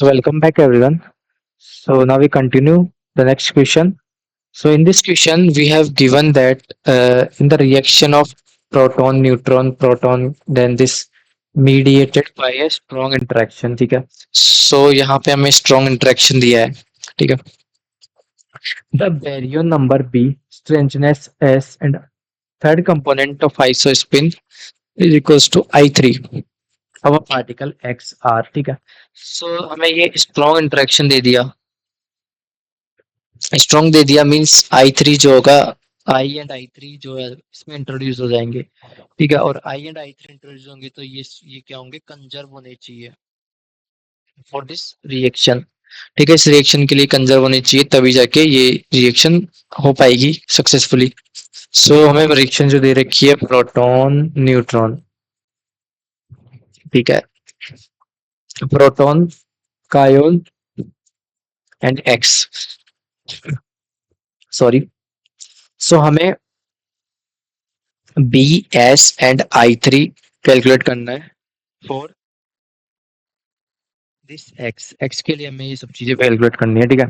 So welcome back everyone. So now we continue the next question. So in this question we have given that in the reaction of proton, neutron, proton, then this mediated by a strong interaction. ठीक है. So यहाँ पे हमें strong interaction दिया है. ठीक है. The baryon number B, strangeness S, and third component of isospin is equals to I3 of a particle XR. ठीक है. So हमें ये strong interaction दे दिया. स्ट्रॉन्ग दे दिया मीन्स आई थ्री जो होगा, आई एंड आई थ्री जो है इसमें इंट्रोड्यूस हो जाएंगे. ठीक है. और आई एंड आई थ्री इंट्रोड्यूस होंगे तो ये क्या होंगे, कंजर्व होने चाहिए फॉर दिस रिएक्शन. ठीक है. इस रिएक्शन के लिए कंजर्व होने चाहिए तभी जाके ये रिएक्शन हो पाएगी सक्सेसफुली. सो हमें रिएक्शन जो दे रखी है प्रोटॉन न्यूट्रॉन. ठीक है. Proton, kaon and X. Sorry. So हमें B S and I three calculate करना है फॉर दिस एक्स. एक्स के लिए हमें ये सब चीजें कैलकुलेट करनी है. ठीक है.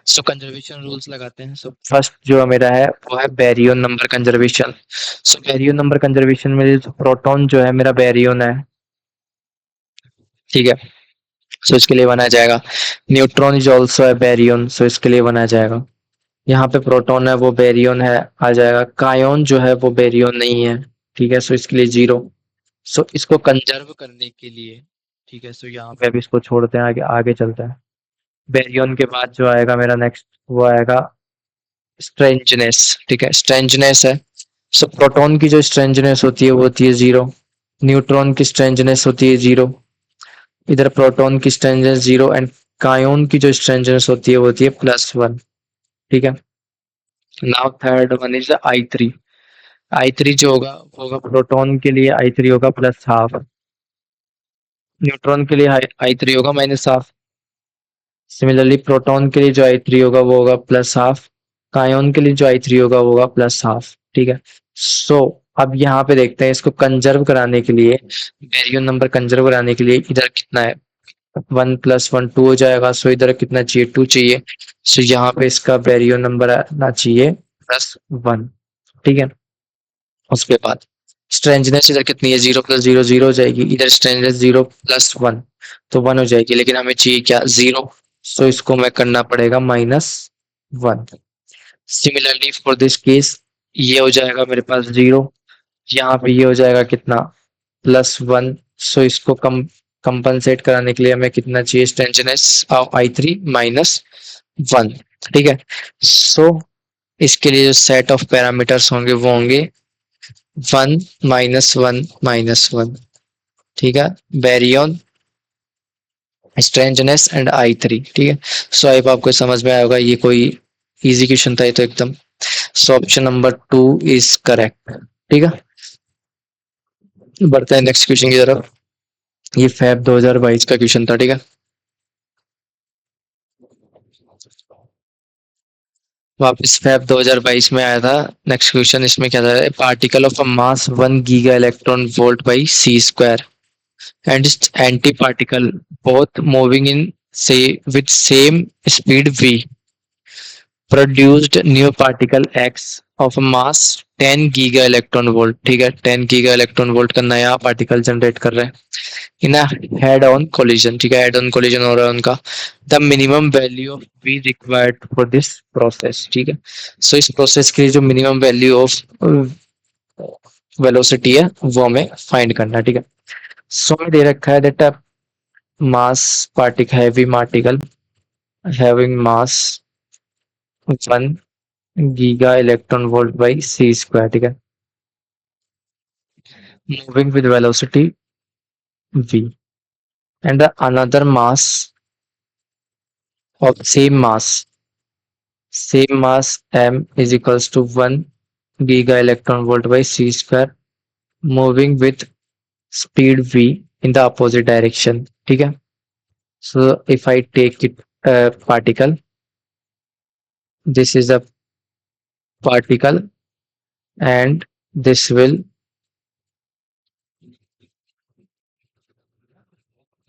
सो कंजर्वेशन रूल्स लगाते हैं. सो फर्स्ट जो मेरा है वो है बैरियन नंबर कंजर्वेशन. सो बैरियन नंबर कंजर्वेशन में प्रोटॉन जो है मेरा बैरियन है. ठीक है. सो इसके लिए बनाया जाएगा. न्यूट्रॉन इज ऑल्सो है बैरियन. सो इसके लिए बनाया जाएगा. यहाँ पे प्रोटॉन है वो बैरियन है, आ जाएगा. कायोन जो है वो बैरियन नहीं है. ठीक है. सो इसके लिए जीरो. सो इसको कंजर्व करने के लिए, ठीक है, सो यहाँ पे अभी इसको छोड़ते हैं, आगे आगे चलते हैं. बैरियन के बाद जो आएगा मेरा नेक्स्ट वो आएगा स्ट्रेंजनेस. ठीक है. स्ट्रेंजनेस है. सो प्रोटॉन की जो स्ट्रेंजनेस होती है वो होती है जीरो. न्यूट्रॉन की स्ट्रेंजनेस होती है जीरो. इधर प्रोटॉन की स्ट्रेंजनेस जीरो एंड कायोन की जो स्ट्रेंजनेस होती है वो होती है +1. ठीक है. Now third one is I three. I three जो होगा वो होगा प्रोटॉन के लिए आई थ्री होगा +½ न्यूट्रॉन के लिए आई थ्री होगा -½ सिमिलरली प्रोटॉन के लिए जो आई थ्री होगा वो होगा +½ कायोन के लिए जो आई थ्री होगा वो होगा +½ ठीक है. सो अब यहाँ पे देखते हैं इसको कंजर्व कराने के लिए, बैरियन नंबर कंजर्व कराने के लिए इधर कितना है, 1 + 1 2 हो जाएगा. सो इधर कितना चाहिए, 2 चाहिए. सो यहाँ पे इसका बैरियन नंबर आना चाहिए +1. ठीक है. उसके बाद स्ट्रेंजनेस इधर कितनी है, 0 + 0 0 हो जाएगी. इधर स्ट्रेंजनेस 0 + 1 तो 1 हो जाएगी. लेकिन हमें चाहिए क्या, 0. सो इसको मैं करना पड़ेगा -1. सिमिलरली फॉर दिस केस ये हो जाएगा मेरे पास 0. यहाँ पे ये हो जाएगा कितना, +1. सो इसको कम कंपनसेट कराने के लिए हमें कितना चाहिए, स्ट्रेंजनेस ऑफ आई थ्री -1. ठीक है. सो इसके लिए जो सेट ऑफ पैरामीटर्स होंगे वो होंगे 1 -1 -1. ठीक है. Baryon, strangeness and I three. ठीक है. सो आई होप आपको समझ में आया होगा. ये कोई इजी क्वेश्चन था ये तो एकदम. So option number 2 is correct. ठीक है. बढ़ते हैं नेक्स्ट क्वेश्चन की तरफ. ये फैब 2022 का क्वेश्चन था. ठीक है. वापस फैब 2022 में आया था. नेक्स्ट क्वेश्चन इसमें क्या था, particle of a mass 1 giga electron volt by c square and its antiparticle both moving in say with same speed v produced new particle x of a mass 10 giga electron volt. ठीक है. 10 giga electron volt का नया particle generate कर रहे हैं इन a head on collision. ठीक है. Head on collision हो रहा है उनका. The minimum value of v required for this process. ठीक है. सो इस प्रोसेस के लिए जो मिनिमम वैल्यू ऑफ वेलोसिटी है वो हमें फाइंड करना है. ठीक है. सो दे रखा है that mass particle heavy particle having mass 1 giga electron volt by c square. ठीक है. moving with velocity v and the another mass of same mass m is equals to 1 giga electron volt by c square moving with speed v in the opposite direction. ठीक है. So if I take it particle, this is a particle and this will,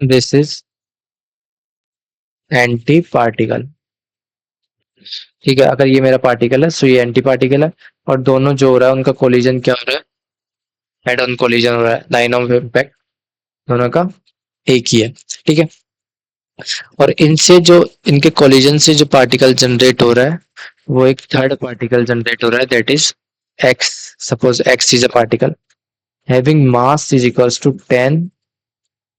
this is anti particle. ठीक है, अगर ये मेरा particle है सो ये anti particle है, और दोनों जो हो रहा है उनका कोलिजन क्या हो रहा है? हेड ऑन कोलिजन हो रहा है, लाइन ऑफ इम्पैक्ट दोनों का एक ही है। ठीक है, और इनसे जो इनके कोलिजन से जो पार्टिकल जनरेट हो रहा है वो एक थर्ड पार्टिकल जनरेट हो रहा है, that is x. Suppose x is a particle having mass is equals to 10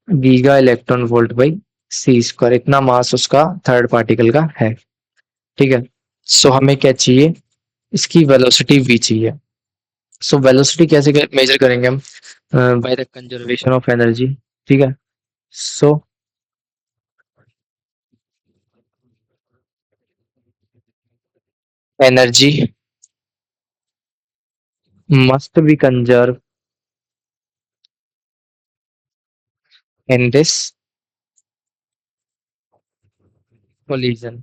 giga electron volt by c square, इतना मास उसका थर्ड पार्टिकल का है। ठीक है, सो हमें क्या चाहिए? इसकी वेलोसिटी v चाहिए। सो वेलोसिटी कैसे मेजर करेंगे हम? By the conservation of energy. ठीक है, so energy must be conserved in this collision।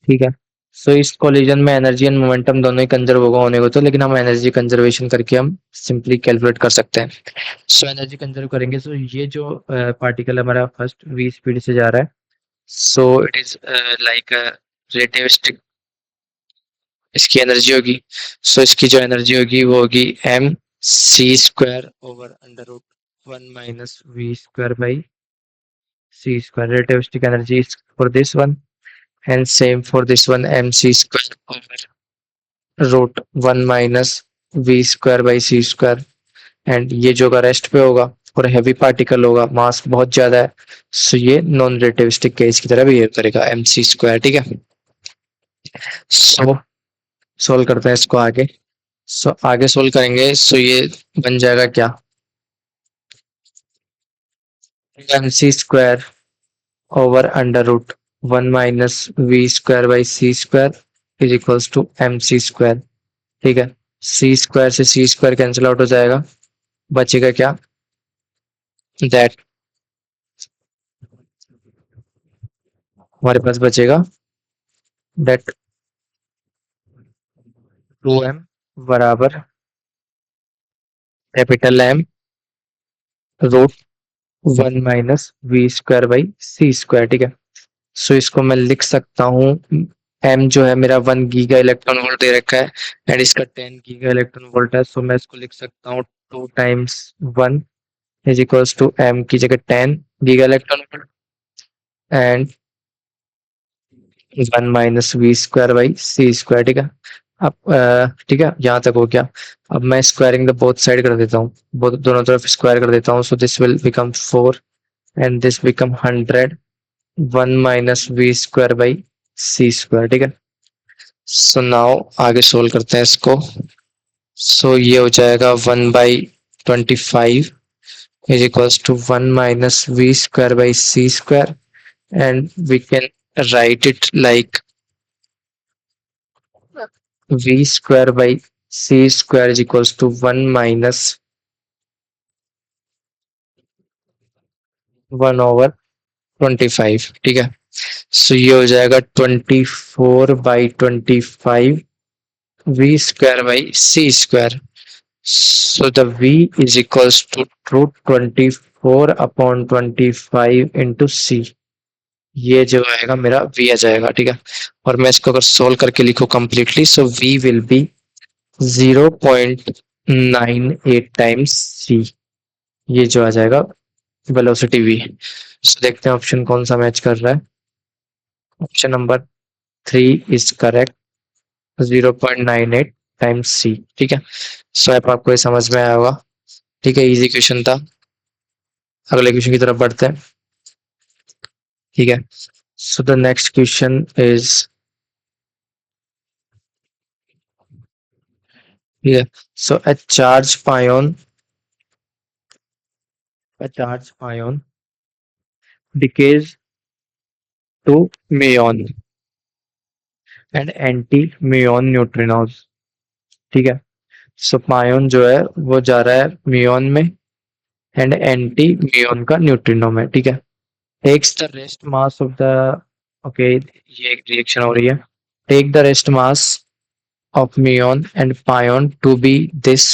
ठीक है, सो इस कोलिजन में एनर्जी एंड मोमेंटम दोनों ही कंजर्व होगा होने को तो, लेकिन हम एनर्जी कंजर्वेशन करके हम सिंपली कैलकुलेट कर सकते हैं। सो एनर्जी कंजर्व करेंगे, सो ये जो पार्टिकल हमारा फर्स्ट v स्पीड से जा रहा है, so it is like relativistic इसकी एनर्जी होगी। सो इसकी जो एनर्जी होगी वो होगी m c square over under root 1 - v square by c square. Relativistic energy is for this one, and same for this one, mc square over root 1 - v square by c square. And ये जो होगा rest पे होगा और heavy particle होगा, मास बहुत ज्यादा है, सो ये नॉन रिलेटिविस्टिक केस की तरह बिहेव करेगा, mc स्क्वायर। ठीक है, सो सोल्व करते हैं इसको आगे। सो आगे सोल्व करेंगे, सो ये बन जाएगा क्या? mc square over under root 1 - v square by c square is equals to mc square. ठीक है, c स्क्वायर से c स्क्वायर कैंसिल आउट हो जाएगा, बचेगा क्या? दैट हमारे पास बचेगा दैट 2m बराबर capital M root 1 - v square by c square. ठीक है, सो इसको मैं लिख सकता हूँ, m जो है मेरा 1 गीगा इलेक्ट्रॉन वोल्ट दे रखा है एंड इसका 10 गीगा इलेक्ट्रॉन वोल्ट है, सो मैं इसको लिख सकता हूँ 2 times 1 is equals to m की जगह 10 giga electron volt and 1 - v square by c square. ठीक है, अब ठीक है, यहाँ तक हो गया। अब मैं स्क्वायरिंग द बोथ साइड कर देता हूँ, दोनों तरफ स्क्वायर कर देता हूँ, so this will become 4 and this become 100 1 - v square by c square. ठीक है, सो नाउ आगे सोल्व करते हैं इसको। सो ये हो जाएगा 1/25 is equals to 1 - v square by c square, and we can write it like v square by c square is equals to 1 minus 1/25। ठीक है, सो ये हो जाएगा 24/25 v square by c square। So the v is equals to root 24/25 into c। ये जो आएगा मेरा v आ जाएगा। ठीक है, और मैं इसको अगर सोल्व करके लिखूं completely, so v will be 0.98 times c। ये जो आ जाएगा वेलोसिटी v। सो देखते हैं ऑप्शन कौन सा मैच कर रहा है। Option number 3 is correct, 0.98 times c। ठीक है, सो अब आपको ये समझ में आया होगा। ठीक है, इजी क्वेश्चन था। अगले क्वेश्चन की तरफ बढ़ते हैं। ठीक है, so the next question is, ठीक है, so a charge ion decays to muon and anti muon neutrinos. ठीक है, सो पायोन जो है वो जा रहा है म्यून में एंड एंटी म्यून का न्यूट्रिनो में। ठीक है, takes the rest mass of the, okay ये एक रिएक्शन हो रही है, take the rest mass of muon and pion to be this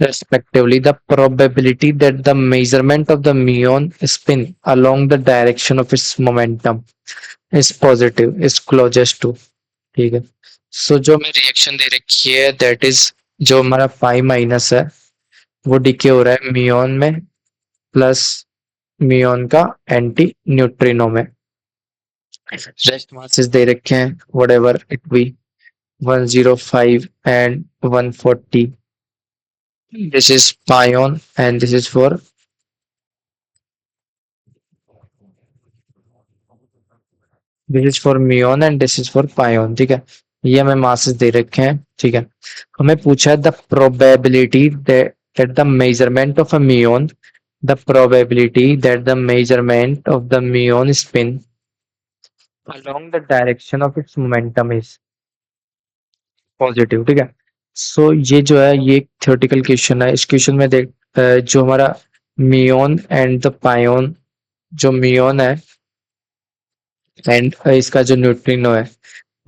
respectively, the probability that the measurement of the muon spin along the direction of its momentum is positive is closest to, ठीक है। सो जो हमें reaction दे रखी है that is जो हमारा pi minus है वो डिके हो रहा है मियोन में प्लस मियोन का एंटी न्यूट्रिनो में। रेस्ट मासेस दे रखे हैं whatever it be 105 and 140। This is pion and this is for muon and this is for pion, ठीक है। ये हमें मासेस दे रखे हैं, ठीक है। हमें पूछा है the probability that the measurement of a muon, the probability that the measurement of the muon spin along the direction of its momentum is positive, ठीक है। सो ये जो है ये थ्योरेटिकल क्वेश्चन है। इस क्वेश्चन में देख जो हमारा मियोन एंड द पायोन, जो मियोन है एंड इसका जो न्यूट्रिनो है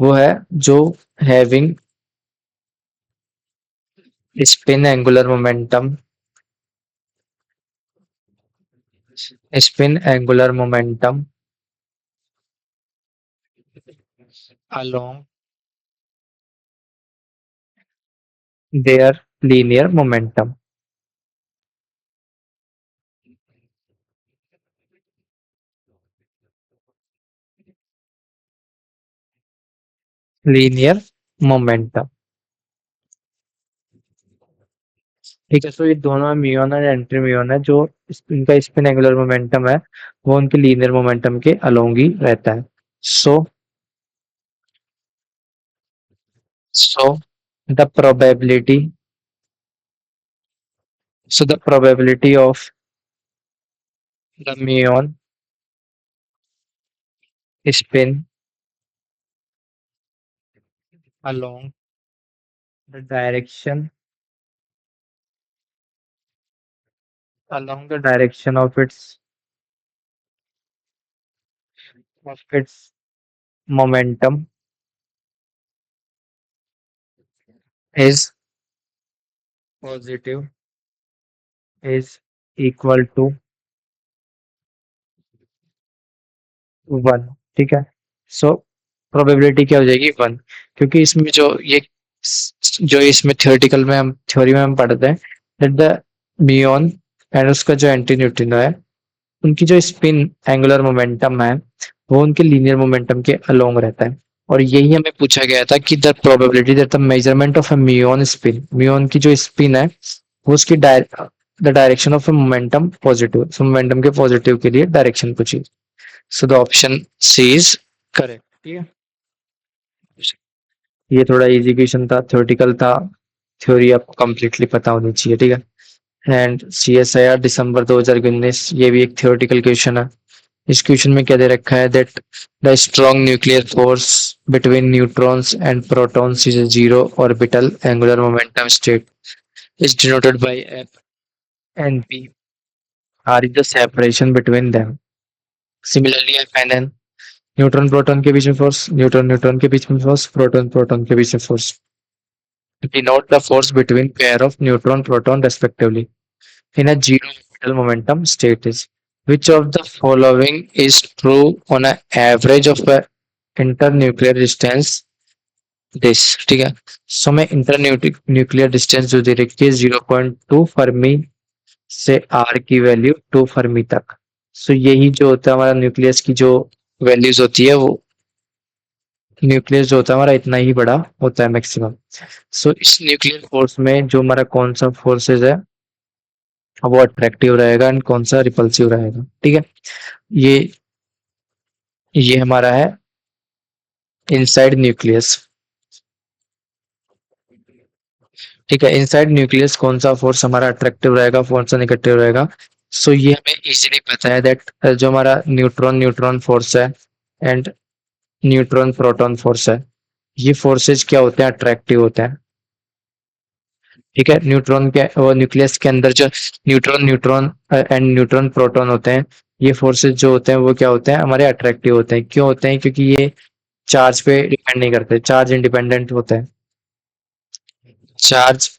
वो है जो having spin angular momentum, along their linear momentum। Linear momentum, ठीक है। तो ये दोनों म्यून और एंटी म्यून है जो इनका स्पिन एंगुलर मोमेंटम है वो उनके लीनियर मोमेंटम के अलोंग ही रहता है। सो so the probability the probability of the muon spin along the direction of its momentum is positive is equal to 1, ठीक है। सो प्रोबेबिलिटी क्या हो जाएगी 1, क्योंकि इसमें जो इसमें थ्योरेटिकल में हम थ्योरी में हम पढ़ते हैं दैट द म्यून एंड उसका जो एंटी न्यूट्रिनो है उनकी जो स्पिन एंगुलर मोमेंटम है वो उनके लीनियर मोमेंटम के अलोंग रहता है। और यही हमें पूछा गया था कि the probability that the measurement of a muon spin, muon की जो स्पिन है वो उसकी the direction of a momentum positive, so momentum के पॉजिटिव के लिए डायरेक्शन पूछी। So the option C is correct, ठीक है। ये थोड़ा इजी क्वेश्चन था, थ्योरेटिकल था, थ्योरी आपको कंप्लीटली पता होनी चाहिए, ठीक है। एंड CSIR दिसंबर 2019 ये भी एक थ्योरेटिकल क्वेश्चन है। इस क्वेश्चन में क्या दे रखा है that the strong nuclear force between neutrons and protons is a zero orbital angular momentum state is denoted by F and P are the separation between them। Similarly F and N neutron proton के बीच में force, neutron neutron के बीच में force, proton proton के बीच में force denote the force between pair of neutron proton respectively in a zero orbital momentum state is which of the following is true on an average of a internuclear distance this, ठीक है। सो मैं inter nuclear distance जो दे रखी है 0.2 Fermi से are की value 2 Fermi तक। सो यही जो होता है हमारा न्यूक्लियस की जो वैल्यूज होती है वो न्यूक्लियस जो होता है हमारा इतना ही बड़ा होता है मैक्सिमम। सो इस न्यूक्लियर फोर्स में जो हमारा कौन सा फोर्सेज है वो अट्रैक्टिव रहेगा एंड कौन सा रिपल्सिव रहेगा, ठीक है। ये ये हमारा है इनसाइड न्यूक्लियस, ठीक है। इनसाइड न्यूक्लियस कौन सा फोर्स हमारा अट्रैक्टिव रहेगा कौन सा निगेटिव रहेगा। सो ये हमें इजीली पता है दैट जो हमारा न्यूट्रॉन न्यूट्रॉन फोर्स है एंड न्यूट्रॉन प्रोटॉन फोर्स है ये फोर्सेज क्या होते हैं अट्रैक्टिव होते हैं, ठीक है। न्यूट्रॉन के और न्यूक्लियस के अंदर जो neutron neutron and neutron proton होते हैं ये फोर्सेज जो होते हैं वो क्या होते हैं हमारे अट्रैक्टिव होते हैं। क्यों होते हैं, क्योंकि ये चार्ज पे डिपेंड नहीं करते, चार्ज इंडिपेंडेंट होते हैं। चार्ज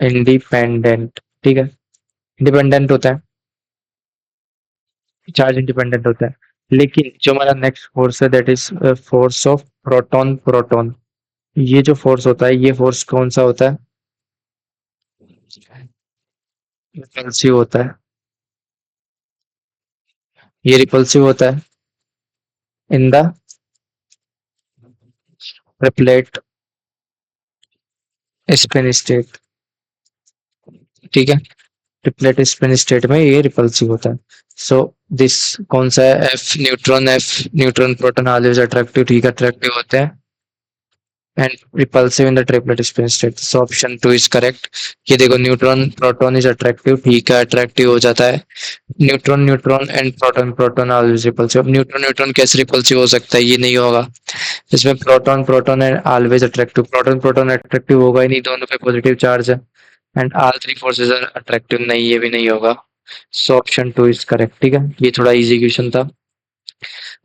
इंडिपेंडेंट, ठीक है, इंडिपेंडेंट होता है, चार्ज इंडिपेंडेंट होता है। लेकिन जो हमारा नेक्स्ट फोर्स है that is force of proton proton. ये जो फोर्स होता है ये फोर्स कौन सा होता है? रिपल्सिव होता है। ये रिपल्सिव होता है in the repellent spin state, ठीक है, ट्रिपलेट स्पिन स्टेट में ये रिपल्सिव होता है। सो दिस कौन सा है? F neutron, F neutron proton always attractive, ठीक है, अट्रैक्टिव होते हैं and repulsive in the triplet spin state. So option 2 is correct. ये देखो न्यूट्रॉन प्रोटॉन इज अट्रैक्टिव, ठीक है, अट्रैक्टिव हो जाता है। Neutron neutron and proton proton always repulsive. अब न्यूट्रॉन न्यूट्रॉन कैसे रिपल्सिव हो सकता है? ये नहीं होगा। इसमें प्रोटॉन प्रोटॉन है always attractive, proton proton attractive होगा ही नहीं, दोनों पे पॉजिटिव चार्ज है and all three forces are attractive, नहीं ये भी नहीं होगा। सो ऑप्शन 2 इज करेक्ट, ठीक है, ये थोड़ा इजी क्वेश्चन था।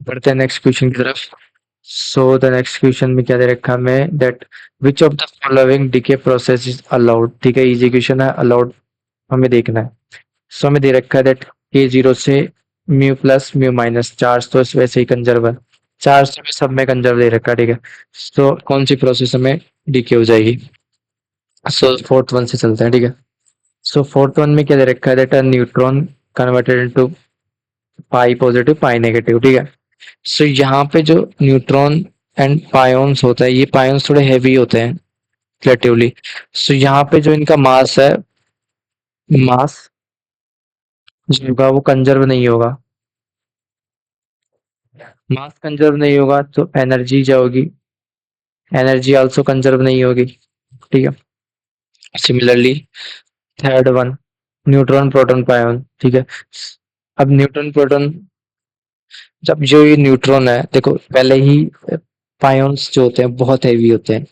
बढ़ते हैं नेक्स्ट क्वेश्चन की तरफ। सो द नेक्स्ट क्वेश्चन में क्या दे रखा है हमें that which of the following decay process is allowed, ठीक है, इजी क्वेश्चन है, अलाउड हमें देखना है। सो हमें दे रखा है दैट के जीरो से mu plus mu minus, charge तो इस वैसे ही कंजर्व है, चार्ज तो भी सब में कंजर्व दे रखा है, ठीक है। सो कौन सी प्रोसेस हमें डीके हो जाएगी? सो फोर्थ वन से चलते हैं, ठीक है। सो फोर्थ वन में क्या दे रखा है that neutron converted into pi positive pi negative, ठीक है। सो यहाँ पे जो न्यूट्रॉन एंड पायोन्स होता है, ये पायोन्स थोड़े हैवी होते हैं रिलेटिवली। सो यहाँ पे जो इनका मास है, मास जो होगा वो कंजर्व नहीं होगा, मास कंजर्व नहीं होगा तो एनर्जी जो होगी, एनर्जी आल्सो कंजर्व नहीं होगी, ठीक है। Similarly third one neutron proton pion, ठीक है। अब न्यूट्रॉन प्रोटॉन, जब जो ये न्यूट्रॉन है देखो पहले ही पायोन्स जो होते हैं बहुत हैवी होते हैं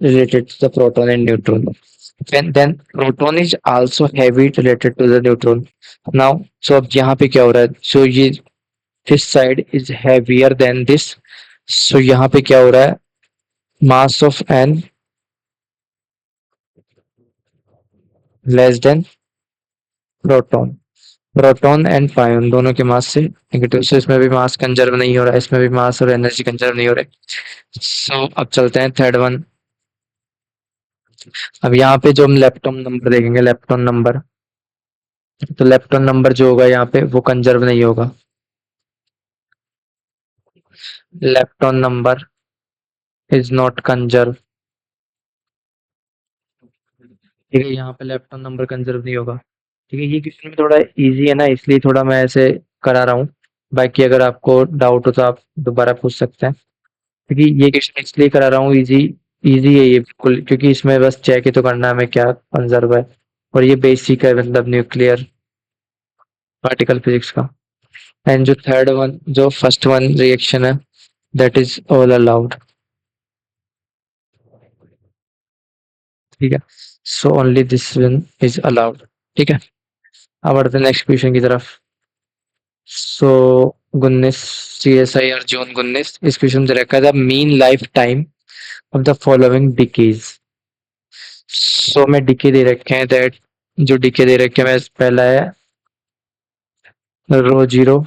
related to the proton and neutron. Then proton is also heavy related to the neutron. Now, so अब यहाँ पे क्या हो रहा है? So ये this side is heavier than this. So यहाँ पे क्या हो रहा है? Mass of n less than proton. Proton and pion दोनों के मास से नेगेटिव, से इसमें भी मास कंजर्व नहीं हो रहा है, इसमें भी मास और एनर्जी कंजर्व नहीं हो रहा है। सो अब चलते हैं थर्ड वन। अब यहाँ पे जो हम लेप्टॉन नंबर देखेंगे, लेप्टॉन नंबर, तो लेप्टॉन नंबर जो होगा यहाँ पे वो कंजर्व नहीं होगा। Lepton number is not conserve, ठीक है, यहाँ पे लेप्टॉन नंबर कंजर्व नहीं होगा, ठीक है। ये क्वेश्चन में थोड़ा इजी है ना, इसलिए थोड़ा मैं ऐसे करा रहा हूँ। बाकी अगर आपको डाउट हो तो आप दोबारा पूछ सकते हैं, क्योंकि ये क्वेश्चन इसलिए करा रहा हूँ इजी, इजी है ये बिल्कुल, क्योंकि इसमें बस चेक ही तो करना है हमें क्या कंजर्व है, और ये बेसिक है मतलब न्यूक्लियर पार्टिकल फिजिक्स का। एंड जो थर्ड वन, जो फर्स्ट वन रिएक्शन है दैट इज ऑल अलाउड, ठीक है। So only this one is allowed, ठीक है। अब बढ़ते हैं नेक्स्ट क्वेश्चन की तरफ। सो गुन्निस, CSI अर्जुन गुन्निस, इस क्वेश्चन से रखा था mean life time of the following decays. So में डिके दे रखे हैं दैट, जो डिके दे रखे हैं पहला है rho zero,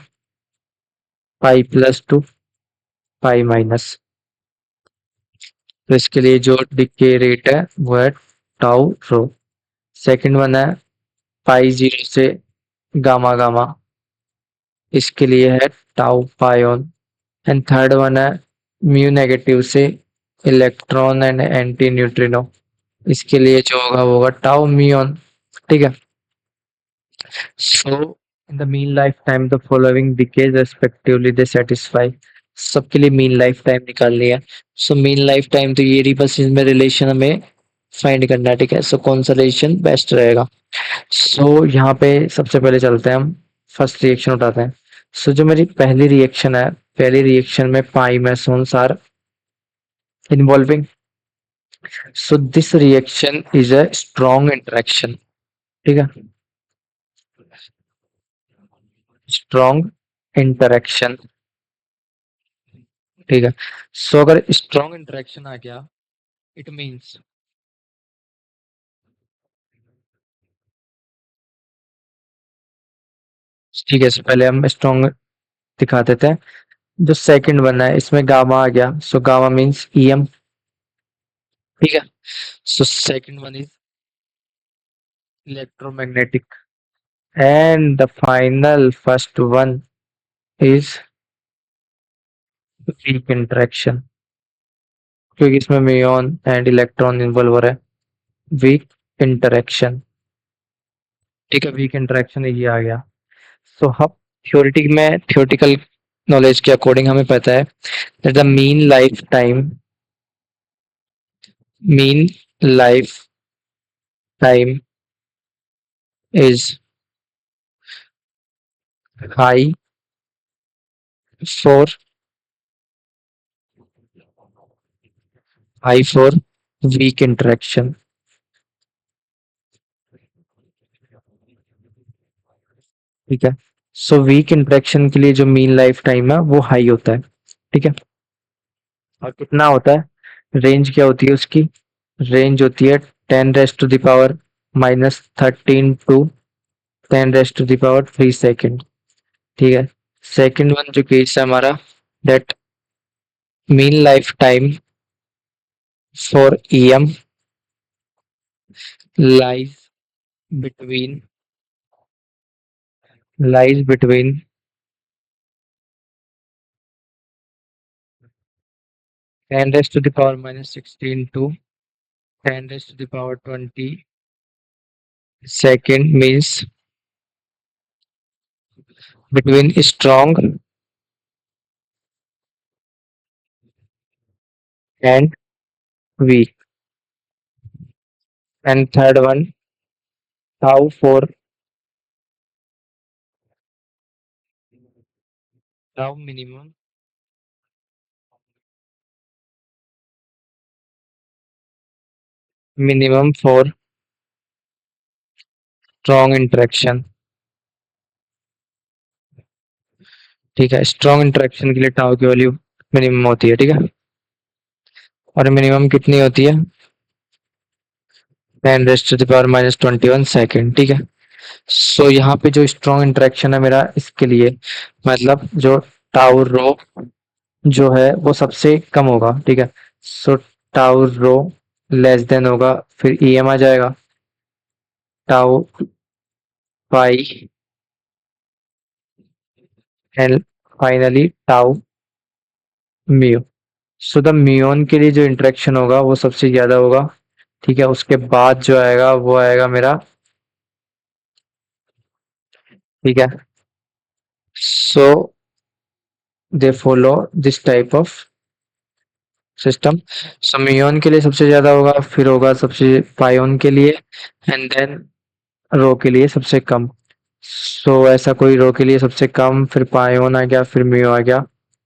pi plus two, pi minus. तो इसके लिए जो डिके रेट है वो है टाउ रो। सेकंड वन है पाई जीरो से गामा गामा, इसके लिए है टाउ पायोन। एंड थर्ड वन है म्यू नेगेटिव से इलेक्ट्रॉन एंड एंटी न्यूट्रिनो, इसके लिए जो होगा वो होगा टाउ म्यून, ठीक है। So in the mean life time the following decays respectively they satisfy, सबके लिए मीन लाइफ टाइम निकालनी है। सो मीन लाइफ टाइम तो ये रही, बस इसमें रिलेशन हमें फाइंड करना है, ठीक है। सो कौन सा रिलेशन बेस्ट रहेगा? सो यहाँ पे सबसे पहले चलते हैं हम, फर्स्ट रिएक्शन उठाते हैं। सो जो मेरी पहली रिएक्शन है, पहली रिएक्शन में pi mesons are involving. So this reaction is a strong interaction, ठीक है, स्ट्रॉन्ग इंटरेक्शन, ठीक है। सो अगर स्ट्रॉन्ग इंटरेक्शन आ गया इट मीन्स ठीक है, so पहले हम स्ट्रॉन्ग दिखा देते हैं। जो सेकंड बना है इसमें गामा आ गया, सो गामा मीन्स ईएम। ठीक है, so second one is electromagnetic, and the final first one is weak interaction, क्योंकि इसमें म्यून एंड इलेक्ट्रॉन इन्वॉल्व हो रहा है। वीक इंटरेक्शन, ठीक है, वीक इंटरेक्शन ये आ गया। सो हम थ्योरेटिकल नॉलेज के अकॉर्डिंग हमें पता है that the mean life time is high for weak interaction. ठीक है, सो वीक इंटरेक्शन के लिए जो मीन लाइफ टाइम है वो हाई होता है। ठीक है, और कितना होता है, रेंज क्या होती है उसकी, रेंज होती है 10⁻⁻13 टू 10⁻³ ठीक है। सेकंड वन जो केस है हमारा, that mean life time for EM lies between lies between 10⁻⁻16 to 10⁻20 second, means between strong and weak. And third one, tau for tau minimum for strong interaction। ठीक है, strong interaction के लिए tau की value minimum होती है। ठीक है, और मिनिमम कितनी होती है, 10⁻⁻21 सेकेंड। ठीक है, सो यहाँ पे जो स्ट्रॉन्ग इंटरेक्शन है मेरा, इसके लिए मतलब जो टाउ रो जो है वो सबसे कम होगा। ठीक है, so tau rho less than होगा, फिर ईएम आ जाएगा, tau pi, and finally tau mu. So the muon के लिए जो इंटरेक्शन होगा वो सबसे ज्यादा होगा। ठीक है, उसके बाद जो आएगा वो आएगा मेरा। ठीक है, so they follow this type of system. So muon के लिए सबसे ज्यादा होगा, फिर होगा सबसे पायोन के लिए, एंड देन रो के लिए सबसे कम। सो ऐसा कोई रो के लिए सबसे कम, फिर पायोन आ गया, फिर म्यू आ गया।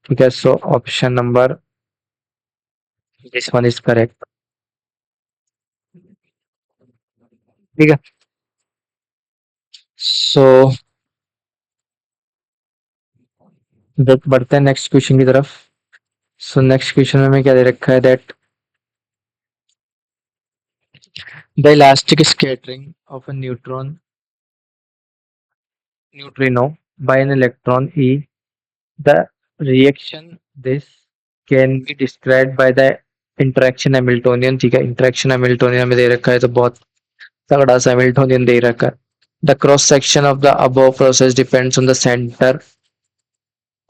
ठीक है, so option number this one is correct. ठीक है, सो बढ़ते हैं नेक्स्ट क्वेश्चन की तरफ। सो नेक्स्ट क्वेश्चन में हमें क्या दे रखा है, that the elastic scattering of a neutrino by an electron E, the reaction this can be described by the interaction Hamiltonian। ठीक है, interaction Hamiltonian हमें दे रखा है, तो बहुत तगड़ा सा Hamiltonian दे रखा है। The cross section of the above process depends on the center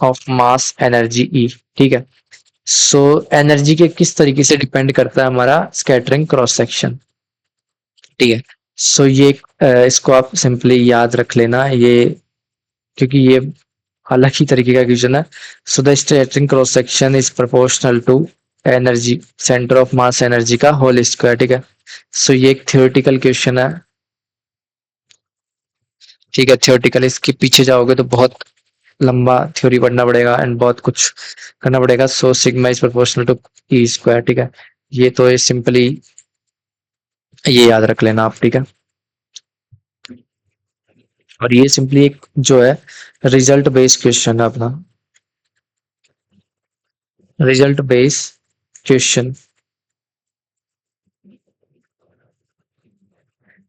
of mass energy E। ठीक है, सो एनर्जी के किस तरीके से डिपेंड करता है हमारा स्कैटरिंग क्रॉस सेक्शन। ठीक है, सो ये इसको आप सिंपली याद रख लेना, ये क्योंकि ये अलग ही तरीके का क्वेश्चन है। So the scattering cross section is proportional to energy centre of mass energy का होल स्क्वायर। ठीक है, सो ये एक थियोरेटिकल क्वेश्चन है। ठीक है, थियोरेटिकल, इसके पीछे जाओगे तो बहुत लंबा थ्योरी पढ़ना पड़ेगा एंड बहुत कुछ करना पड़ेगा। So sigma is proportional to E square. ठीक है, ये तो ये सिंपली ये याद रख लेना आप। ठीक है, और ये सिंपली एक जो है रिजल्ट बेस्ड क्वेश्चन है अपना, रिजल्ट बेस्ड क्वेश्चन।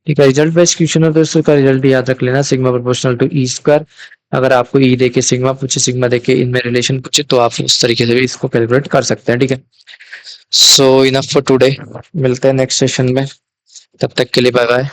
ठीक है, रिजल्ट बेस्ड क्वेश्चन है तो इसका रिजल्ट याद रख लेना, sigma proportional to E square. अगर आपको ई देके सिग्मा पूछे, सिग्मा देके इनमें रिलेशन पूछे, तो आप उस तरीके से भी इसको कैलकुलेट कर सकते हैं, ठीक है। सो इनफ फॉर टुडे, मिलते हैं नेक्स्ट सेशन में, तब तक के लिए बाय बाय।